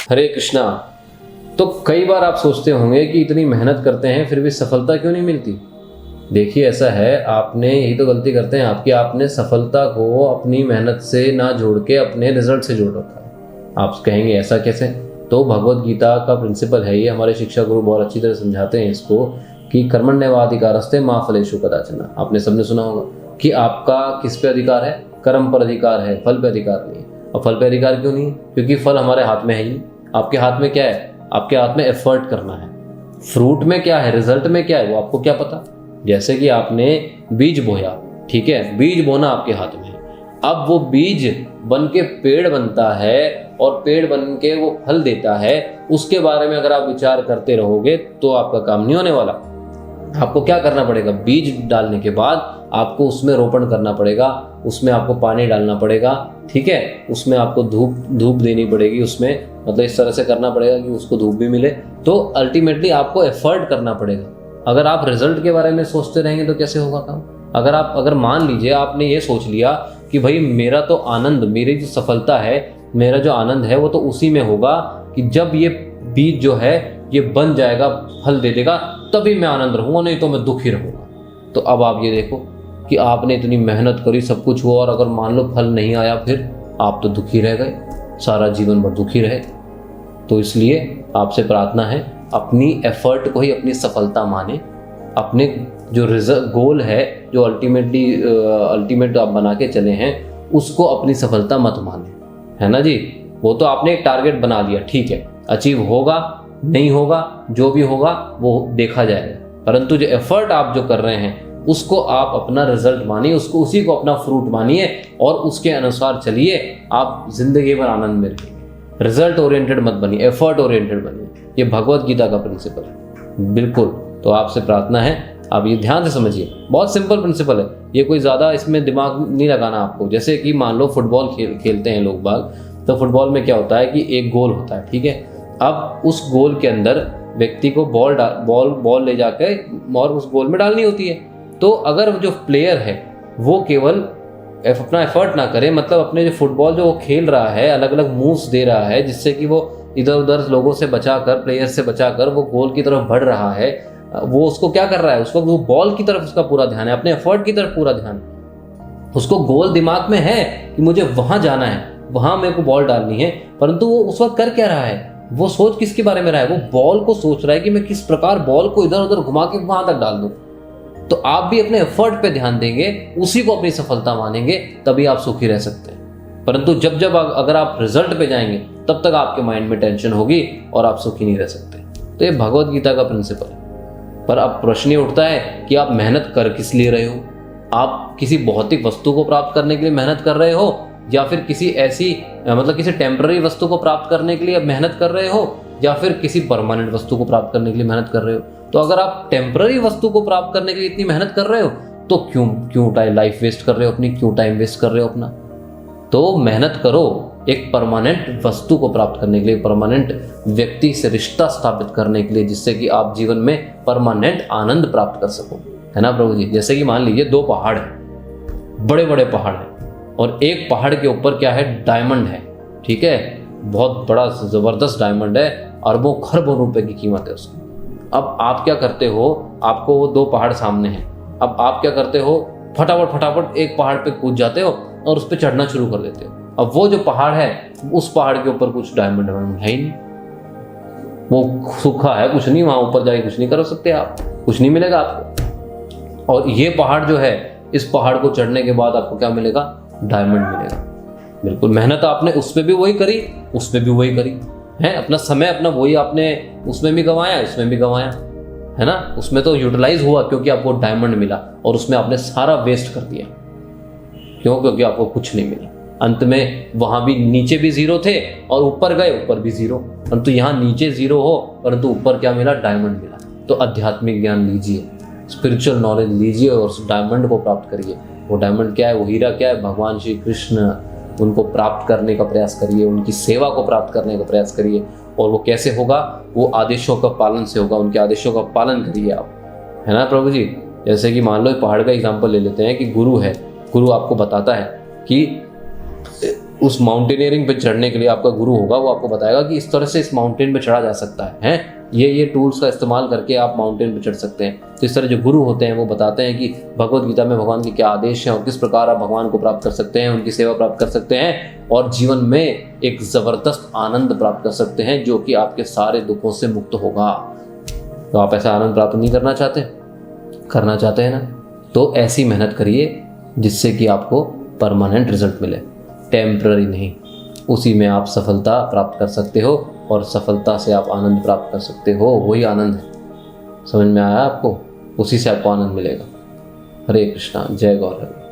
हरे कृष्णा। तो कई बार आप सोचते होंगे कि इतनी मेहनत करते हैं फिर भी सफलता क्यों नहीं मिलती। देखिए ऐसा है, आपने यही तो गलती करते हैं आपकी, आपने सफलता को अपनी मेहनत से ना जोड़ के अपने रिजल्ट से जोड़ रखा है। आप कहेंगे ऐसा कैसे, तो भगवत गीता का प्रिंसिपल है ये, हमारे शिक्षा गुरु बहुत अच्छी तरह समझाते हैं इसको कि कर्मण्येवाधिकारस्ते मा फलेषु कदाचन। आपने सबने सुना होगा कि आपका किस पे अधिकार है, कर्म पर अधिकार है, फल पे अधिकार नहीं है। और फल पे अधिकार क्यों नहीं है, क्योंकि फल हमारे हाथ में है ही। आपके हाथ में क्या है, आपके हाथ में एफर्ट करना है। फ्रूट में क्या है, रिजल्ट में क्या है, वो आपको क्या पता। जैसे कि आपने बीज बोया, ठीक है, बीज बोना आपके हाथ में है। अब वो बीज बन के पेड़ बनता है और पेड़ बन के वो फल देता है, उसके बारे में अगर आप विचार करते रहोगे तो आपका काम नहीं होने वाला। आपको क्या करना पड़ेगा, बीज डालने के बाद आपको उसमें रोपण करना पड़ेगा, उसमें आपको पानी डालना पड़ेगा, ठीक है, उसमें आपको धूप देनी पड़ेगी, उसमें मतलब इस तरह से करना पड़ेगा कि उसको धूप भी मिले। तो अल्टीमेटली आपको एफर्ट करना पड़ेगा। अगर आप रिजल्ट के बारे में सोचते रहेंगे तो कैसे होगा काम। अगर मान लीजिए आपने ये सोच लिया कि भाई मेरा तो आनंद, मेरी जो सफलता है, मेरा जो आनंद है वो तो उसी में होगा कि जब ये बीज जो है ये बन जाएगा, फल दे देगा, तभी मैं आनंद रहूंगा, नहीं तो मैं दुखी रहूंगा। तो अब आप ये देखो कि आपने इतनी मेहनत करी, सब कुछ हुआ, और अगर मान लो फल नहीं आया, फिर आप तो दुखी रह गए, सारा जीवन भर दुखी रहे। तो इसलिए आपसे प्रार्थना है, अपनी एफर्ट को ही अपनी सफलता माने। अपने जो रिजल्ट गोल है, जो अल्टीमेट आप बना के चले हैं, उसको अपनी सफलता मत माने, है ना जी। वो तो आपने एक टारगेट बना लिया, ठीक है, अचीव होगा नहीं होगा, जो भी होगा वो देखा जाएगा, परंतु जो एफर्ट आप जो कर रहे हैं उसको आप अपना रिजल्ट मानिए, उसको उसी को अपना फ्रूट मानिए और उसके अनुसार चलिए। आप जिंदगी भर आनंद में रहिए। रिजल्ट ओरिएंटेड मत बनिए, एफर्ट ओरिएंटेड बनिए। ये भगवत गीता का प्रिंसिपल है, बिल्कुल। तो आपसे प्रार्थना है आप ये ध्यान से समझिए, बहुत सिंपल प्रिंसिपल है ये, कोई ज़्यादा इसमें दिमाग नहीं लगाना आपको। जैसे कि मान लो फुटबॉल खेलते हैं लोग बाग, तो फुटबॉल में क्या होता है कि एक गोल होता है, ठीक है। अब उस गोल के अंदर व्यक्ति को बॉल ले जाकर और उस गोल में डालनी होती है। तो अगर जो प्लेयर है वो केवल अपना एफर्ट ना करे, मतलब अपने जो फुटबॉल जो वो खेल रहा है, अलग अलग मूव्स दे रहा है जिससे कि वो इधर उधर लोगों से बचाकर, प्लेयर से बचाकर वो गोल की तरफ बढ़ रहा है, वो उसको क्या कर रहा है, उसको वो बॉल की तरफ उसका पूरा ध्यान है, अपने एफर्ट की तरफ पूरा ध्यान है। उसको गोल दिमाग में है कि मुझे वहां जाना है, वहां मेरे को बॉल डालनी है, परंतु वो उस वक्त कर क्या रहा है, वो सोच किसके बारे में रहा है, वो बॉल को सोच रहा है कि मैं किस प्रकार बॉल को इधर उधर घुमा के वहां तक डाल दूं। तो आप भी अपने एफर्ट पे ध्यान देंगे, उसी को अपनी सफलता मानेंगे, तभी आप सुखी रह सकते हैं। परंतु जब अगर आप रिजल्ट पे जाएंगे, तब तक आपके माइंड में टेंशन होगी और आप सुखी नहीं रह सकते। तो ये भगवत गीता का प्रिंसिपल है। पर अब प्रश्न ये उठता है कि आप मेहनत कर किस लिए रहे हो। आप किसी भौतिक वस्तु को प्राप्त करने के लिए मेहनत कर रहे हो, या फिर किसी ऐसी मतलब किसी टेम्पररी वस्तु को प्राप्त करने के लिए मेहनत कर रहे हो, या फिर किसी परमानेंट वस्तु को प्राप्त करने के लिए मेहनत कर रहे हो। तो अगर आप टेम्पररी वस्तु को प्राप्त करने के लिए इतनी मेहनत कर रहे हो, तो क्यों लाइफ वेस्ट कर रहे हो अपनी, क्यों टाइम वेस्ट कर रहे हो अपना। तो मेहनत करो एक परमानेंट वस्तु को प्राप्त करने के लिए, परमानेंट व्यक्ति से रिश्ता स्थापित करने के लिए, जिससे कि आप जीवन में परमानेंट आनंद प्राप्त कर सको, है ना प्रभु जी। जैसे कि मान लीजिए दो पहाड़ हैं, बड़े बड़े पहाड़ हैं, और एक पहाड़ के ऊपर क्या है, डायमंड है, ठीक है, बहुत बड़ा जबरदस्त डायमंड है, अरबों खरबों रुपए की कीमत है उसकी। अब आप क्या करते हो, आपको वो दो पहाड़ सामने हैं, अब आप क्या करते हो, फटाफट एक पहाड़ पे कूद जाते हो और उस पर चढ़ना शुरू कर देते हो। अब वो जो पहाड़ है, उस पहाड़ के ऊपर कुछ डायमंड है ही नहीं, वो सूखा है, कुछ नहीं, वहां ऊपर जाके कुछ नहीं कर सकते आप, कुछ नहीं मिलेगा आपको। और ये पहाड़ जो है, इस पहाड़ को चढ़ने के बाद आपको क्या मिलेगा, डायमंड मिलेगा। बिल्कुल, मेहनत आपने उस पर भी वही करी, उस पर भी वही करी है, अपना समय अपना वही आपने उसमें भी गंवाया, इसमें भी गंवाया, है ना। उसमें तो यूटिलाइज हुआ क्योंकि आपको डायमंड मिला, और उसमें आपने सारा वेस्ट कर दिया, क्योंकि आपको कुछ नहीं मिला। अंत में वहां भी नीचे भी जीरो थे और ऊपर गए, ऊपर भी जीरो, परंतु यहाँ नीचे जीरो हो परंतु ऊपर क्या मिला, डायमंड मिला। तो आध्यात्मिक ज्ञान लीजिए, स्पिरिचुअल नॉलेज लीजिए और उस डायमंड को प्राप्त करिए। वो डायमंड क्या है, वो हीरा क्या है, भगवान श्री कृष्ण, उनको प्राप्त करने का प्रयास करिए, उनकी सेवा को प्राप्त करने का प्रयास करिए। और वो कैसे होगा, वो आदेशों का पालन से होगा, उनके आदेशों का पालन करिए आप, है ना प्रभु जी। जैसे कि मान लो पहाड़ का एग्जाम्पल ले लेते हैं कि गुरु है, गुरु आपको बताता है कि उस माउंटेनियरिंग पे चढ़ने के लिए आपका गुरु होगा, वो आपको बताएगा कि इस तरह से इस माउंटेन पे चढ़ा जा सकता है, हैं? ये टूल्स का इस्तेमाल करके आप माउंटेन पे चढ़ सकते हैं। तो इस तरह जो गुरु होते हैं वो बताते हैं कि भगवत गीता में भगवान के क्या आदेश हैं और किस प्रकार आप भगवान को प्राप्त कर सकते हैं, उनकी सेवा प्राप्त कर सकते हैं और जीवन में एक ज़बरदस्त आनंद प्राप्त कर सकते हैं जो कि आपके सारे दुखों से मुक्त होगा। तो आप ऐसा आनंद प्राप्त नहीं करना चाहते, करना चाहते हैं ना, तो ऐसी मेहनत करिए जिससे कि आपको परमानेंट रिजल्ट मिले, टेम्पररी नहीं। उसी में आप सफलता प्राप्त कर सकते हो और सफलता से आप आनंद प्राप्त कर सकते हो। वही आनंद है, समझ में आया आपको? उसी से आपको आनंद मिलेगा। हरे कृष्णा, जय गौर हरे।